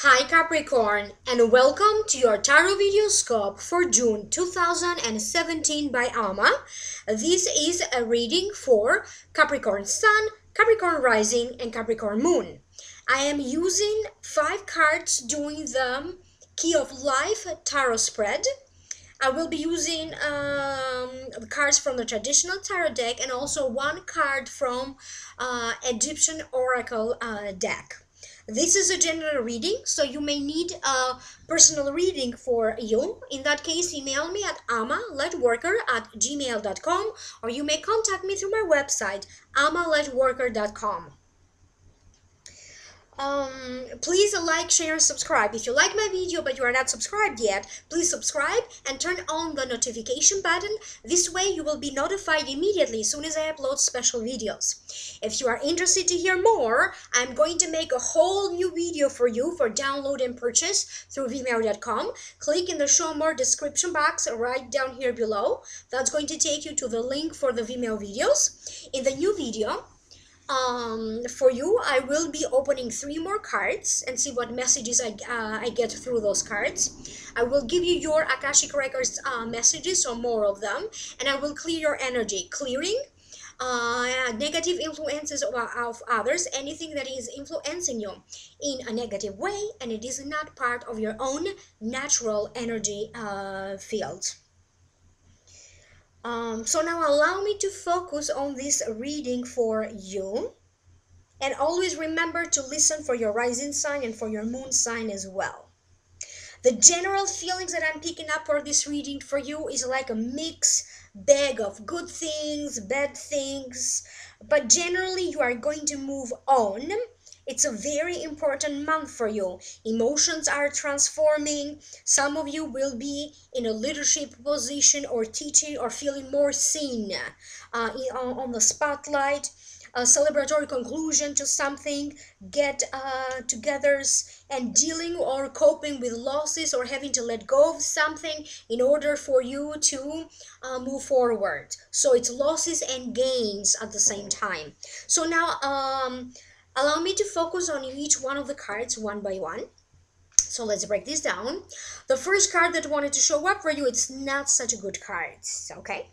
Hi Capricorn, and welcome to your tarot videoscope for June 2017 by Ama. This is a reading for Capricorn Sun, Capricorn Rising, and Capricorn Moon. I am using 5 cards doing the Key of Life tarot spread. I will be using the cards from the traditional tarot deck and also 1 card from Egyptian Oracle deck. This is a general reading, so you may need a personal reading for you. In that case, email me at amalightworker@gmail.com, or you may contact me through my website, amalightworker.com. Please like, share, and subscribe. If you like my video but you are not subscribed yet, please subscribe and turn on the notification button. This way you will be notified immediately as soon as I upload special videos. If you are interested to hear more, I'm going to make a whole new video for you for download and purchase through vimeo.com. Click in the show more description box right down here below. That's going to take you to the link for the Vimeo videos. In the new video, for you, I will be opening 3 more cards and see what messages I get through those cards. I will give you your Akashic Records messages, or more of them, and I will clear your energy, clearing negative influences of others, anything that is influencing you in a negative way, and it is not part of your own natural energy field. So now allow me to focus on this reading for you, and always remember to listen for your rising sign and for your moon sign as well. The general feelings that I'm picking up for this reading for you is like a mixed bag of good things, bad things, but generally you are going to move on. It's a very important month for you. Emotions are transforming. Some of you will be in a leadership position or teaching or feeling more seen on the spotlight. A celebratory conclusion to something, get-togethers, and dealing or coping with losses or having to let go of something in order for you to move forward. So it's losses and gains at the same time. So now allow me to focus on each one of the cards one by one. So let's break this down. The first card that wanted to show up for you, it's not such a good card, okay?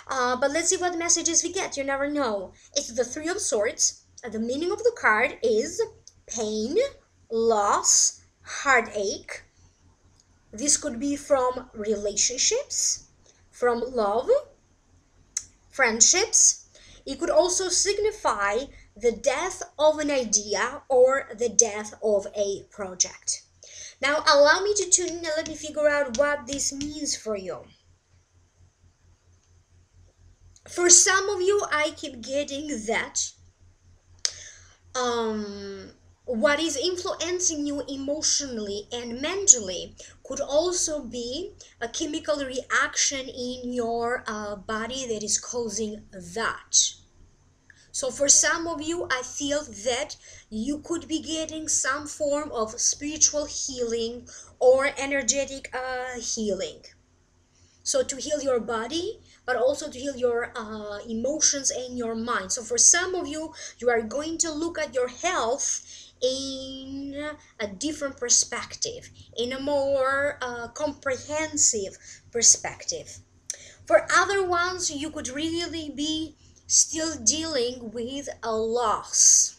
But let's see what messages we get. You never know. It's the 3 of Swords. The meaning of the card is pain, loss, heartache. This could be from relationships, from love, friendships. It could also signify the death of an idea or the death of a project. Now allow me to tune in and let me figure out what this means for you. For some of you, I keep getting that what is influencing you emotionally and mentally could also be a chemical reaction in your body that is causing that. So for some of you, I feel that you could be getting some form of spiritual healing or energetic healing. So to heal your body, but also to heal your emotions and your mind. So for some of you, you are going to look at your health in a different perspective, in a more comprehensive perspective. For other ones, you could really be still dealing with a loss.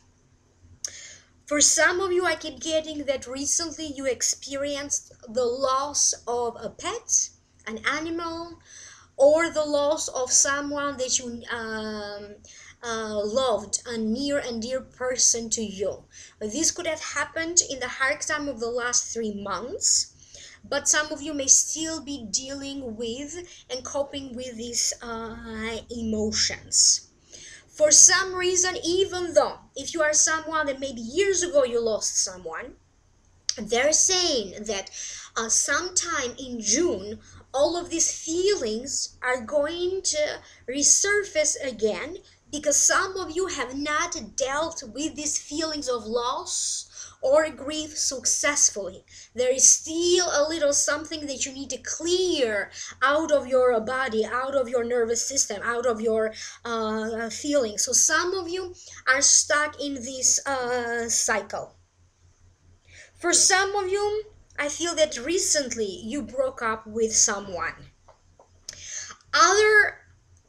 For some of you, I keep getting that recently you experienced the loss of a pet, an animal, or the loss of someone that you loved, a near and dear person to you. This could have happened in the hard time of the last 3 months, but some of you may still be dealing with and coping with these emotions. For some reason, even though if you are someone that maybe years ago you lost someone, they're saying that sometime in June, all of these feelings are going to resurface again, because some of you have not dealt with these feelings of loss or grief successfully. There is still a little something that you need to clear out of your body, out of your nervous system, out of your feelings. So some of you are stuck in this cycle. For some of you, I feel that recently you broke up with someone. Other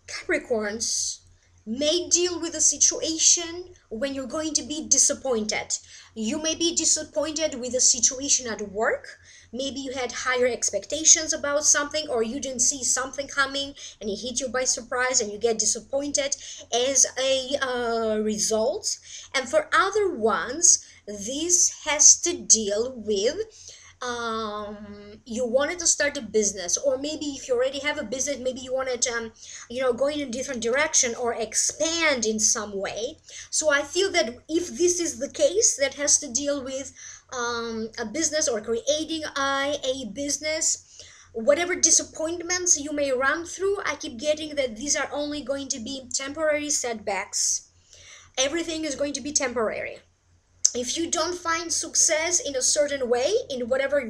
Capricorns may deal with a situation when you're going to be disappointed. You may be disappointed with a situation at work. Maybe you had higher expectations about something, or you didn't see something coming and it hit you by surprise and you get disappointed as a result. And for other ones, this has to deal with you wanted to start a business, or maybe if you already have a business, maybe you wanted to go in a different direction or expand in some way. So I feel that if this is the case, that has to deal with a business or creating a business, whatever disappointments you may run through, I keep getting that these are only going to be temporary setbacks. Everything is going to be temporary. If you don't find success in a certain way, in whatever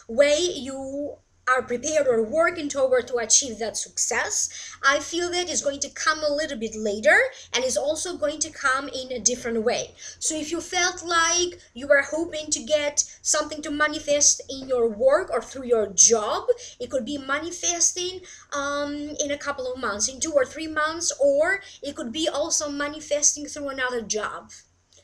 way you are prepared or working toward to achieve that success, I feel that is going to come a little bit later, and is also going to come in a different way. So if you felt like you were hoping to get something to manifest in your work or through your job, it could be manifesting in a couple of months, in 2 or 3 months, or it could be also manifesting through another job.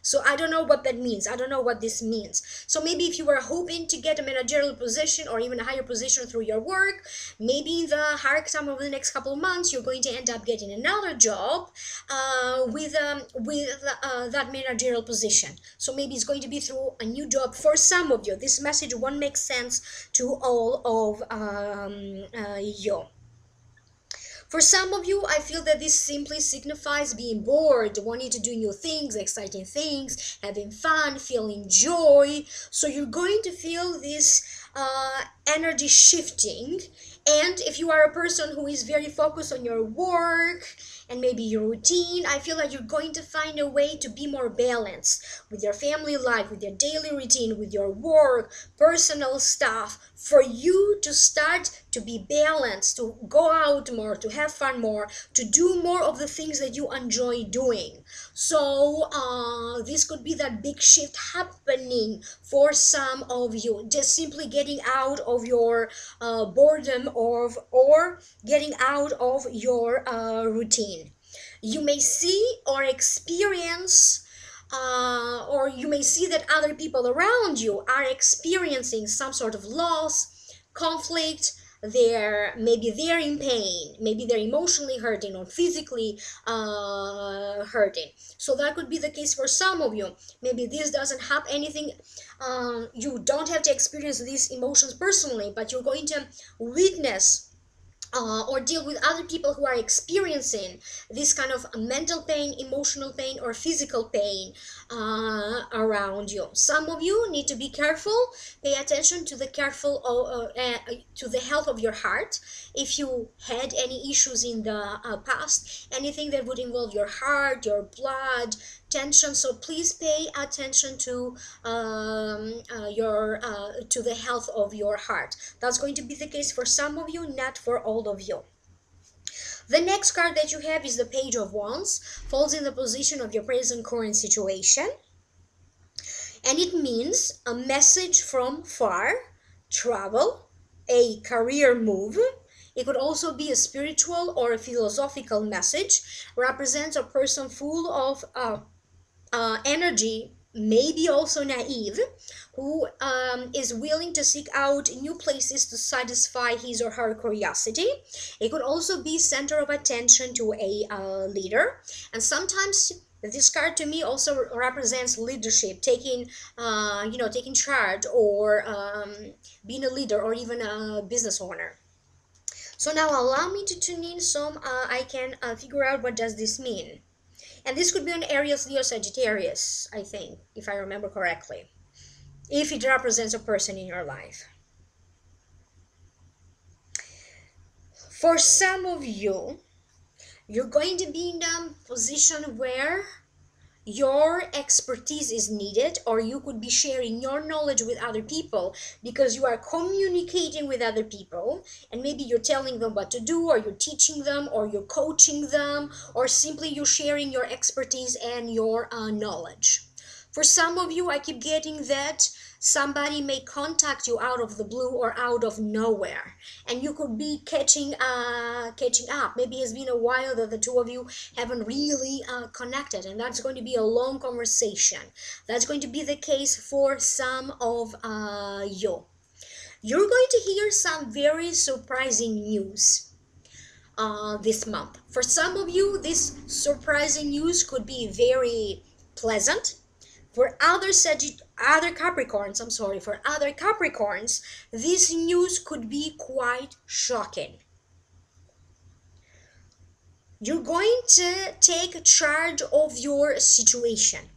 So I don't know what that means. I don't know what this means. So maybe if you were hoping to get a managerial position or even a higher position through your work, maybe in the hard time of the next couple of months, you're going to end up getting another job with that managerial position. So maybe it's going to be through a new job for some of you. This message won't make sense to all of you. For some of you, I feel that this simply signifies being bored, wanting to do new things, exciting things, having fun, feeling joy. So you're going to feel this energy shifting. And if you are a person who is very focused on your work and maybe your routine, I feel like you're going to find a way to be more balanced with your family life, with your daily routine, with your work, personal stuff, for you to start to be balanced, to go out more, to have fun more, to do more of the things that you enjoy doing. So this could be that big shift happening for some of you, just simply getting out of your boredom or getting out of your routine. You may see or experience or you may see that other people around you are experiencing some sort of loss, conflict. Maybe they're in pain, maybe they're emotionally hurting or physically hurting. So that could be the case for some of you. Maybe this doesn't have anything, you don't have to experience these emotions personally, but you're going to witness or deal with other people who are experiencing this kind of mental pain, emotional pain, or physical pain around you. Some of you need to be careful. Pay attention to the to the health of your heart. If you had any issues in the past, anything that would involve your heart, your blood, tension. So please pay attention to to the health of your heart. That's going to be the case for some of you, not for all of you. The next card that you have is the Page of Wands, falls in the position of your present current situation, and it means a message from far, travel, a career move. It could also be a spiritual or a philosophical message. Represents a person full of energy, maybe also naive, who is willing to seek out new places to satisfy his or her curiosity. It could also be center of attention to a leader, and sometimes this card to me also represents leadership, taking taking charge, or being a leader, or even a business owner. So now allow me to tune in some I can figure out what does this mean. And this could be an Aries, Leo, Sagittarius, I think, if I remember correctly, if it represents a person in your life. For some of you, you're going to be in a position where your expertise is needed, or you could be sharing your knowledge with other people because you are communicating with other people, and maybe you're telling them what to do, or you're teaching them, or you're coaching them, or simply you're sharing your expertise and your knowledge. For some of you, I keep getting that Somebody may contact you out of the blue or out of nowhere, and you could be catching up. Maybe it's been a while that the two of you haven't really connected, and that's going to be a long conversation. That's going to be the case for some of you. You're going to hear some very surprising news this month. For some of you, this surprising news could be very pleasant. For other Capricorns, for other Capricorns, this news could be quite shocking. You're going to take charge of your situation.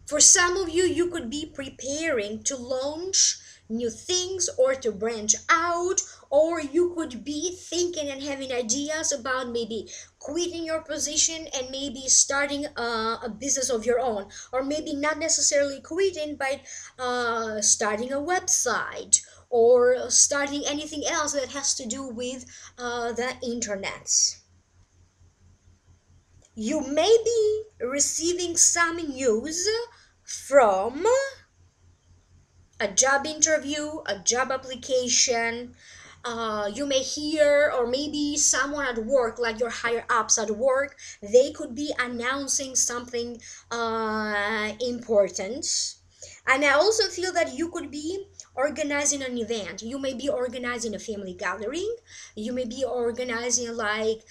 For some of you, you could be preparing to launch new things or to branch out, or you could be thinking and having ideas about maybe quitting your position and maybe starting a business of your own, or maybe not necessarily quitting, but starting a website or starting anything else that has to do with the internet. You may be receiving some news from a job interview, a job application. You may hear, or maybe someone at work, like your higher ups at work, they could be announcing something important. And I also feel that you could be organizing an event. You may be organizing a family gathering. You may be organizing, like,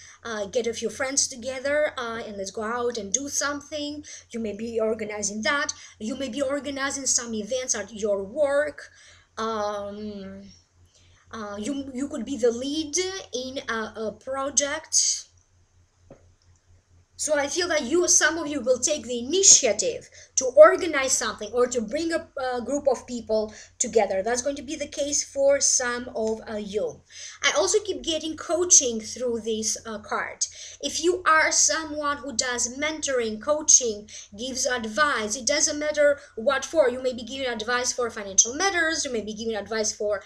get a few friends together and let's go out and do something. You may be organizing that. You may be organizing some events at your work. You could be the lead in a project. So I feel that some of you will take the initiative to organize something or to bring a group of people together. That's going to be the case for some of you. I also keep getting coaching through this card. If you are someone who does mentoring, coaching, gives advice, it doesn't matter what for. You may be giving advice for financial matters. You may be giving advice for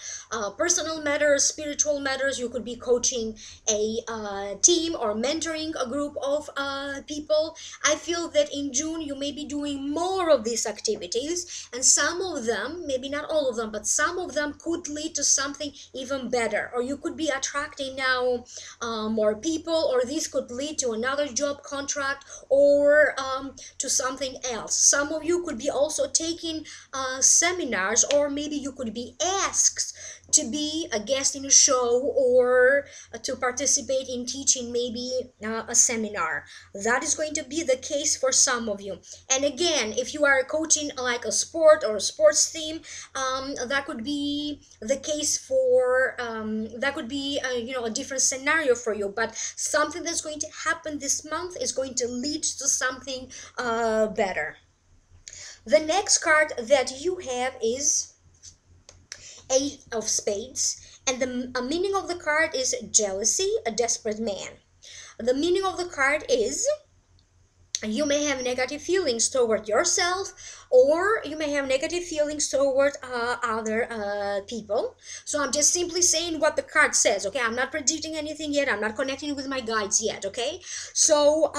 personal matters, spiritual matters. You could be coaching a team or mentoring a group of people. I feel that in June you may be doing more of these activities, and some of them, maybe not all of them, but some of them could lead to something even better, or you could be attracting now more people, or this could lead to another job contract or to something else. Some of you could be also taking seminars, or maybe you could be asked to be a guest in a show or to participate in teaching maybe a seminar. That is going to be the case for some of you. And again, if you are coaching like a sport or a sports team, that could be the case for that could be a different scenario for you, but something that's going to happen this month is going to lead to something better. The next card that you have is Eight of Spades, and the meaning of the card is jealousy, a desperate man. The meaning of the card is you may have negative feelings toward yourself, or you may have negative feelings toward other people. So I'm just simply saying what the card says, okay? I'm not predicting anything yet. I'm not connecting with my guides yet, okay? So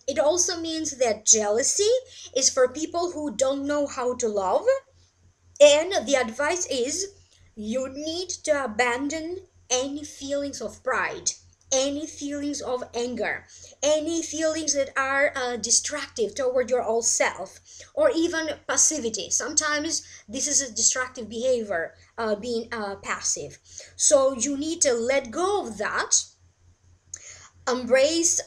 it also means that jealousy is for people who don't know how to love. And the advice is you need to abandon any feelings of pride, any feelings of anger, any feelings that are destructive toward your own self, or even passivity. Sometimes this is a destructive behavior, being passive. So you need to let go of that. Embrace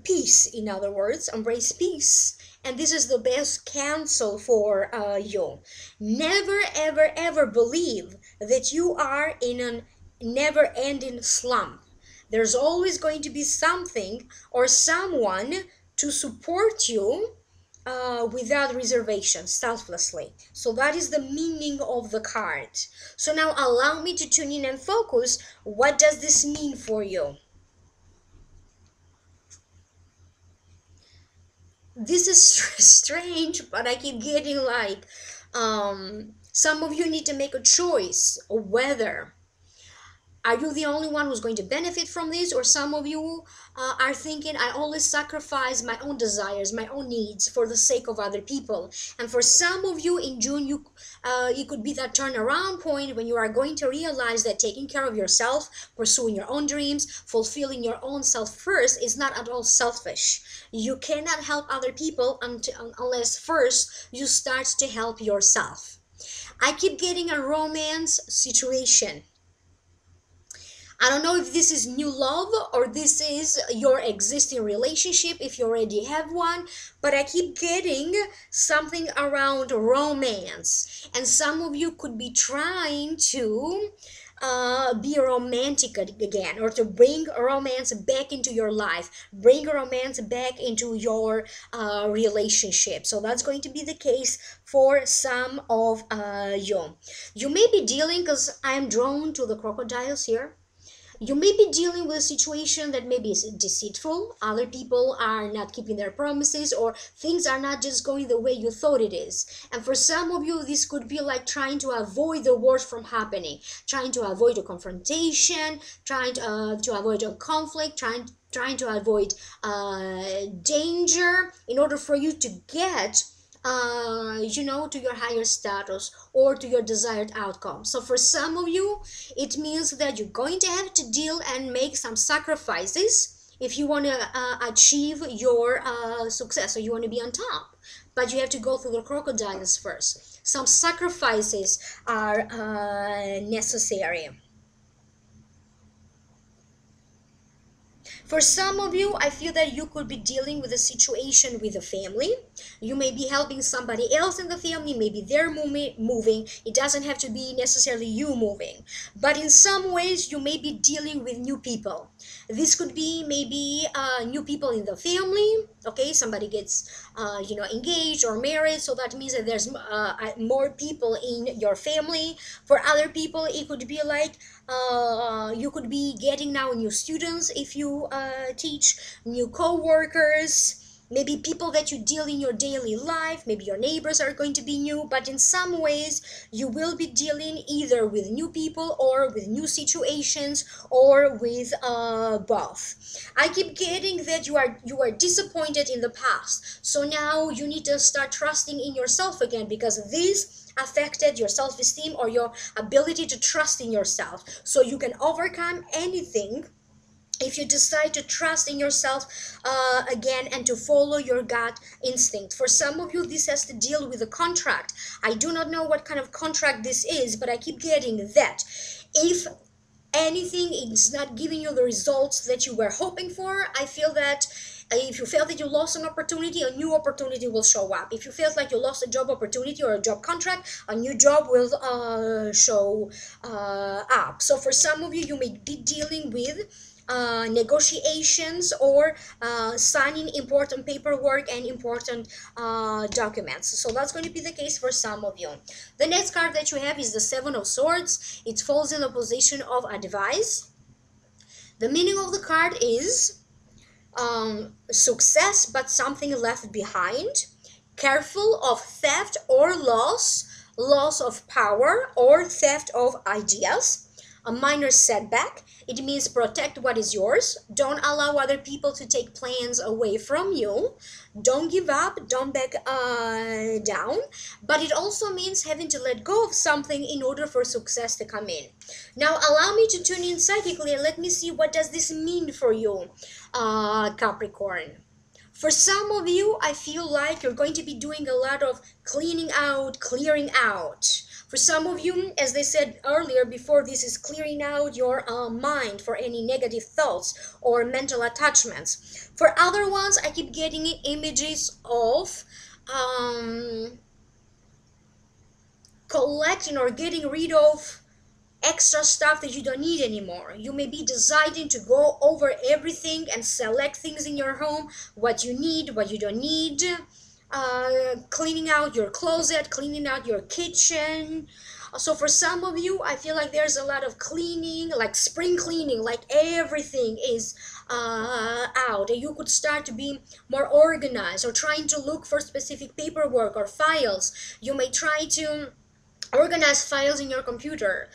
peace, in other words, embrace peace. And this is the best counsel for you. Never, ever, ever believe that you are in a never-ending slump. There's always going to be something or someone to support you without reservation, selflessly. So that is the meaning of the card. So now allow me to tune in and focus. What does this mean for you? This is strange, but I keep getting like some of you need to make a choice of whether Are you the only one who's going to benefit from this, or some of you are thinking, I always sacrifice my own desires, my own needs for the sake of other people? And for some of you in June, it could be that turnaround point when you are going to realize that taking care of yourself, pursuing your own dreams, fulfilling your own self first is not at all selfish. You cannot help other people unless first you start to help yourself. I keep getting a romance situation. I don't know if this is new love or this is your existing relationship, if you already have one, but I keep getting something around romance. And some of you could be trying to be romantic again, or to bring romance back into your life, bring romance back into your relationship. So that's going to be the case for some of you. You may be dealing, because I am drawn to the crocodiles here, you may be dealing with a situation that maybe is deceitful. Other people are not keeping their promises, or things are not just going the way you thought it is. And for some of you, this could be like trying to avoid the worst from happening, trying to avoid a confrontation, trying to avoid a conflict, trying to avoid danger in order for you to get to your higher status or to your desired outcome. So for some of you, it means that you're going to have to deal and make some sacrifices if you want to achieve your success, or you want to be on top. But you have to go through the crocodiles first. Some sacrifices are necessary. For some of you, I feel that you could be dealing with a situation with a family. You may be helping somebody else in the family. Maybe they're moving. It doesn't have to be necessarily you moving. But in some ways, you may be dealing with new people. This could be maybe new people in the family. Okay, somebody gets engaged or married, so that means that there's more people in your family. For other people, it could be like you could be getting now new students if you teach, new co-workers, maybe people that you deal in your daily life. Maybe your neighbors are going to be new, but in some ways you will be dealing either with new people or with new situations, or with both. I keep getting that you are disappointed in the past, so now you need to start trusting in yourself again, because this affected your self-esteem or your ability to trust in yourself. So you can overcome anything if you decide to trust in yourself again, and to follow your gut instinct. For some of you, this has to deal with a contract. I do not know what kind of contract this is, but I keep getting that if anything is not giving you the results that you were hoping for, I feel that if you felt that you lost an opportunity, a new opportunity will show up. If you felt like you lost a job opportunity or a job contract, a new job will show up. So for some of you, you may be dealing with negotiations or signing important paperwork and important documents. So that's going to be the case for some of you. The next card that you have is the Seven of Swords. It falls in the position of advice. The meaning of the card is success but something left behind, careful of theft or loss of power or theft of ideas, a minor setback. It means protect what is yours. Don't allow other people to take plans away from you. Don't give up. Don't back down. But it also means having to let go of something in order for success to come in. Now, allow me to tune in psychically and let me see what does this mean for you, Capricorn. For some of you, I feel like you're going to be doing a lot of cleaning out, clearing out. For some of you, as they said earlier before, this is clearing out your mind for any negative thoughts or mental attachments. For other ones, I keep getting images of collecting or getting rid of extra stuff that you don't need anymore. You may be deciding to go over everything and select things in your home, what you need, what you don't need, cleaning out your closet, cleaning out your kitchen. So for some of you, I feel like there's a lot of cleaning, like spring cleaning, like everything is out, and you could start to be more organized, or trying to look for specific paperwork or files. You may try to Organize files in your computer,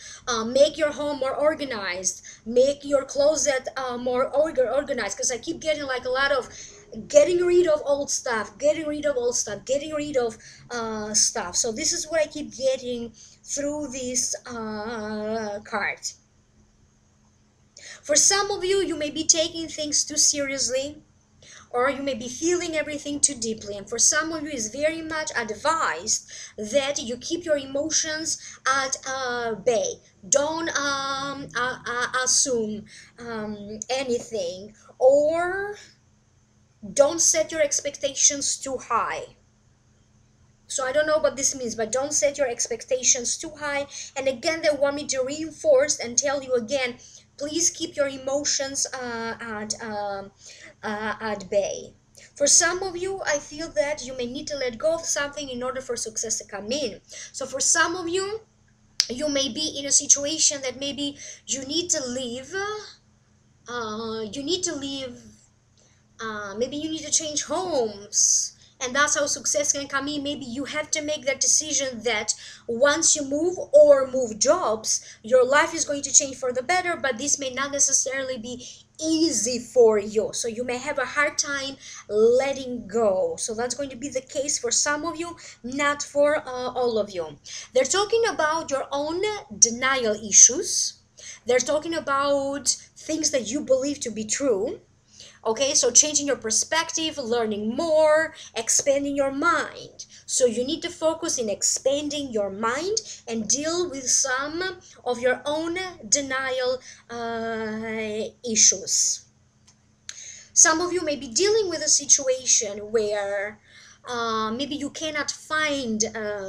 make your home more organized, make your closet more organized, because I keep getting like a lot of getting rid of old stuff, getting rid of old stuff, getting rid of stuff. So this is what I keep getting through this card. For some of you, you may be taking things too seriously, or you may be feeling everything too deeply. And for some of you, it's very much advised that you keep your emotions at bay. Don't assume anything, or don't set your expectations too high. So I don't know what this means, but don't set your expectations too high. And again, they want me to reinforce and tell you again, please keep your emotions at bay. For some of you, I feel that you may need to let go of something in order for success to come in. So for some of you, you may be in a situation that maybe you need to leave. Maybe you need to change homes, and that's how success can come in. Maybe you have to make that decision that once you move or move jobs, your life is going to change for the better, but this may not necessarily be easy for you, so you may have a hard time letting go. So that's going to be the case for some of you, not for all of you. They're talking about your own denial issues. They're talking about things that you believe to be true. Okay, so changing your perspective, learning more, expanding your mind. So you need to focus in expanding your mind and deal with some of your own denial issues. Some of you may be dealing with a situation where maybe you cannot find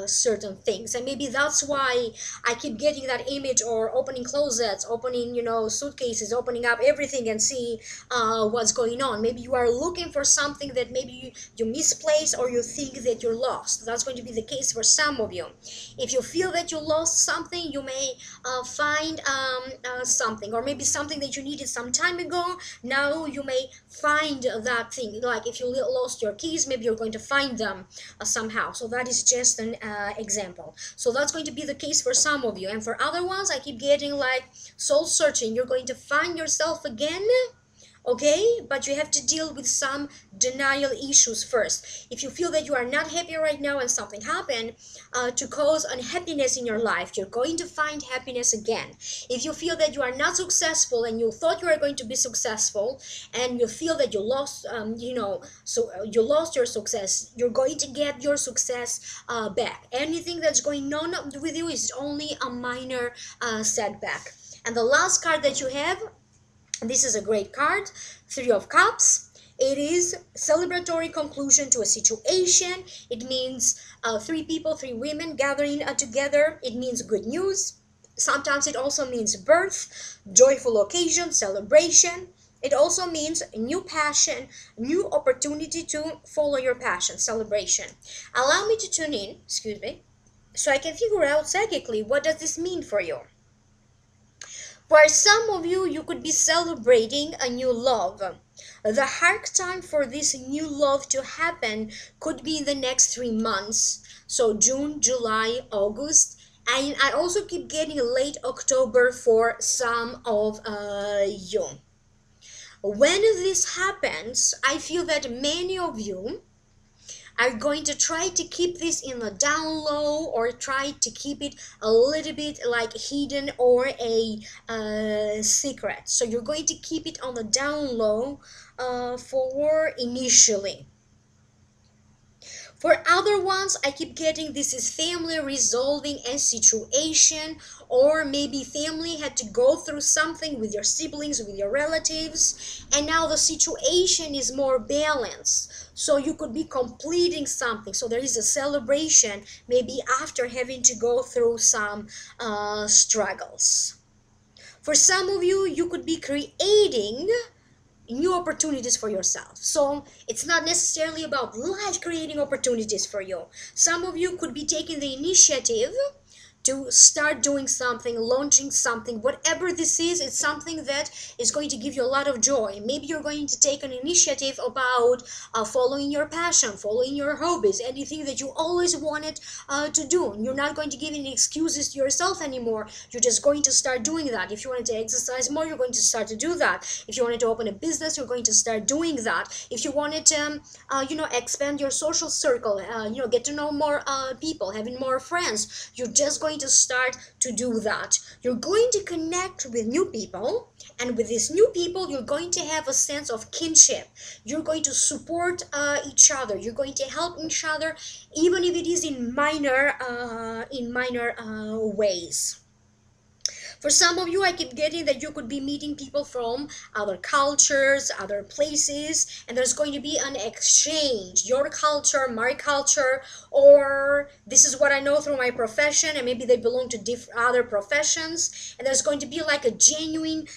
certain things, and maybe that's why I keep getting that image, or opening closets, opening suitcases, opening up everything and see what's going on. Maybe you are looking for something that maybe you misplaced, or you think that you're lost. That's going to be the case for some of you. If you feel that you lost something, you may find something, or maybe something that you needed some time ago. Now you may find that thing. Like if you lost your keys, maybe you're going to find them somehow. So that is just an example. So that's going to be the case for some of you. And for other ones, I keep getting like soul searching. You're going to find yourself again. Okay, but you have to deal with some denial issues first. If you feel that you are not happy right now and something happened to cause unhappiness in your life, you're going to find happiness again. If you feel that you are not successful and you thought you were going to be successful, and you feel that you lost, you lost your success, you're going to get your success back. Anything that's going on with you is only a minor setback. And the last card that you have, this is a great card, Three of Cups. It is celebratory conclusion to a situation. It means three people, three women gathering together. It means good news. Sometimes it also means birth, joyful occasion, celebration. It also means new passion, new opportunity to follow your passion, celebration. Allow me to tune in, excuse me, so I can figure out psychically what does this mean for you. For some of you, you could be celebrating a new love. The archetype for this new love to happen could be in the next 3 months. So June, July, August. And I also keep getting late October for some of you. When this happens, I feel that many of you are going to try to keep this in the down low, or try to keep it a little bit like hidden or a secret. So you're going to keep it on the down low for initially. For other ones, I keep getting this is family resolving a situation, or maybe family had to go through something with your siblings, with your relatives, and now the situation is more balanced. So you could be completing something. So there is a celebration maybe after having to go through some struggles. For some of you, you could be creating new opportunities for yourself. So it's not necessarily about life creating opportunities for you. Some of you could be taking the initiative to start doing something, launching something. Whatever this is, it's something that is going to give you a lot of joy. Maybe you're going to take an initiative about following your passion, following your hobbies, anything that you always wanted to do. You're not going to give any excuses to yourself anymore. You're just going to start doing that. If you wanted to exercise more, you're going to start to do that. If you wanted to open a business, you're going to start doing that. If you wanted to expand your social circle, get to know more people, having more friends, you're just going to start to do that. You're going to connect with new people, and with these new people, you're going to have a sense of kinship. You're going to support each other. You're going to help each other, even if it is in minor ways. For some of you, I keep getting that you could be meeting people from other cultures, other places, and there's going to be an exchange. Your culture, my culture, or this is what I know through my profession, and maybe they belong to other professions, and there's going to be like a genuine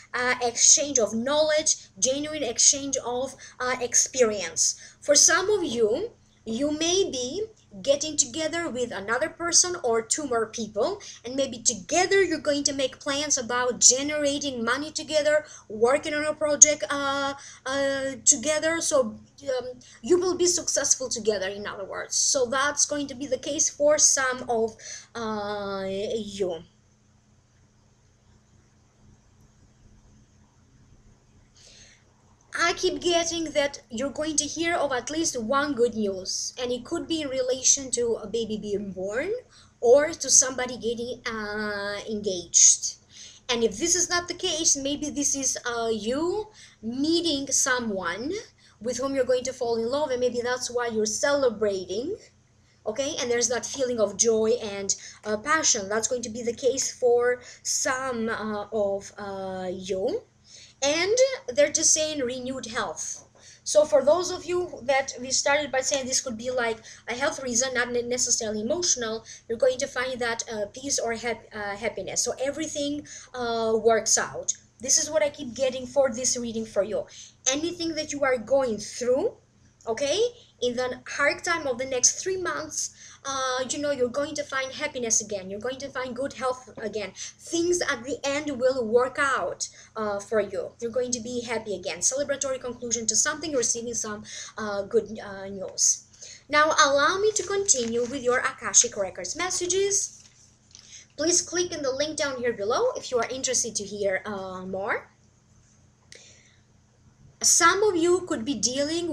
exchange of knowledge, genuine exchange of experience. For some of you, you may be getting together with another person or two more people, and maybe together you're going to make plans about generating money together, working on a project together, so you will be successful together, in other words. So that's going to be the case for some of you. I keep getting that you're going to hear of at least one good news, and it could be in relation to a baby being born or to somebody getting engaged. And if this is not the case, maybe this is you meeting someone with whom you're going to fall in love, and maybe that's why you're celebrating. Okay, and there's that feeling of joy and passion. That's going to be the case for some of you. And they're just saying renewed health. So for those of you that we started by saying this could be like a health reason, not necessarily emotional, you're going to find that peace or happiness. So everything works out. This is what I keep getting for this reading for you. Anything that you are going through, okay, in the hard time of the next 3 months, you're going to find happiness again. You're going to find good health again. Things at the end will work out for you. You're going to be happy again. Celebratory conclusion to something, receiving some good news. Now, allow me to continue with your Akashic Records messages. Please click in the link down here below if you are interested to hear more. Some of you could be dealing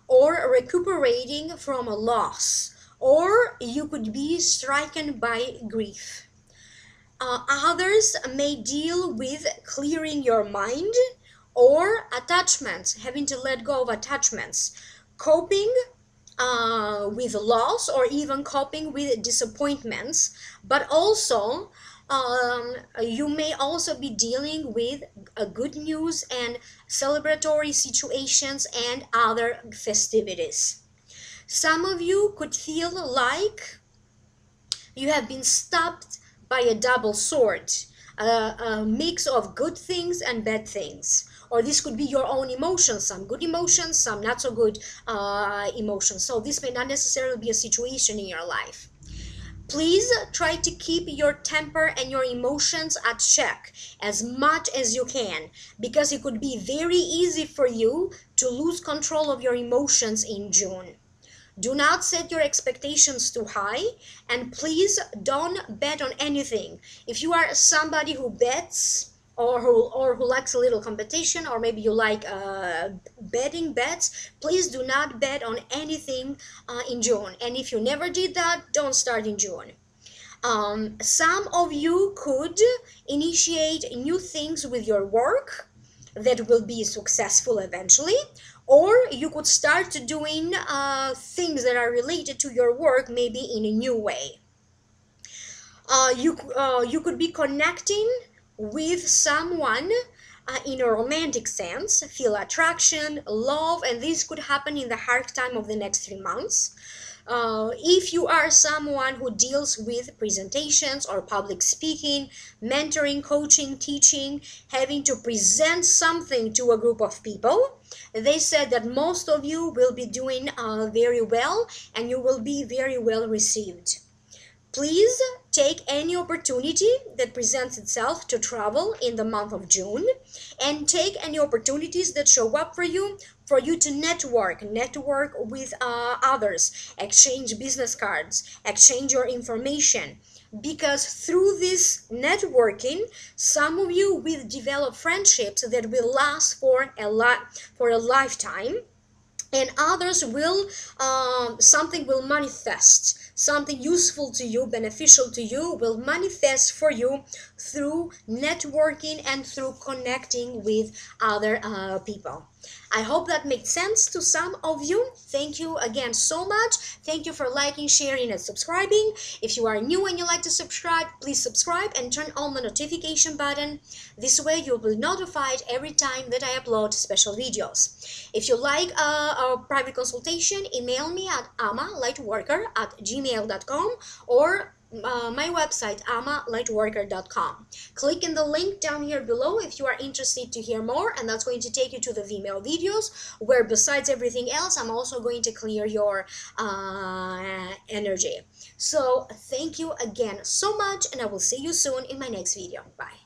or recuperating from a loss, or you could be stricken by grief. Others may deal with clearing your mind or attachments, having to let go of attachments, coping with loss, or even coping with disappointments. But also you may also be dealing with good news and celebratory situations and other festivities. Some of you could feel like you have been stabbed by a double sword, a mix of good things and bad things. Or this could be your own emotions, some good emotions, some not so good emotions. So this may not necessarily be a situation in your life. Please try to keep your temper and your emotions at check as much as you can, because it could be very easy for you to lose control of your emotions in June. Do not set your expectations too high, and please don't bet on anything. If you are somebody who bets, or who likes a little competition, or maybe you like betting bets, please do not bet on anything in June. And if you never did that, don't start in June. Some of you could initiate new things with your work that will be successful eventually, or you could start doing things that are related to your work, maybe in a new way. You could be connecting with someone in a romantic sense, feel attraction, love, and this could happen in the hard time of the next 3 months. If you are someone who deals with presentations or public speaking, mentoring, coaching, teaching, having to present something to a group of people, they said that most of you will be doing very well, and you will be very well received. Please take any opportunity that presents itself to travel in the month of June, and take any opportunities that show up for you to network with others, exchange business cards, exchange your information, because through this networking, some of you will develop friendships that will last for a lifetime, and others will something will manifest, something useful to you, beneficial to you, will manifest for you through networking and through connecting with other people. I hope that makes sense to some of you. Thank you again so much. Thank you for liking, sharing, and subscribing. If you are new and you like to subscribe, please subscribe and turn on the notification button. This way you'll be notified every time that I upload special videos. If you like a private consultation, email me at amalightworker@gmail.com, or my website, amalightworker.com. Click in the link down here below if you are interested to hear more, and that's going to take you to the Vimeo videos, where besides everything else, I'm also going to clear your energy. So thank you again so much, and I will see you soon in my next video. Bye.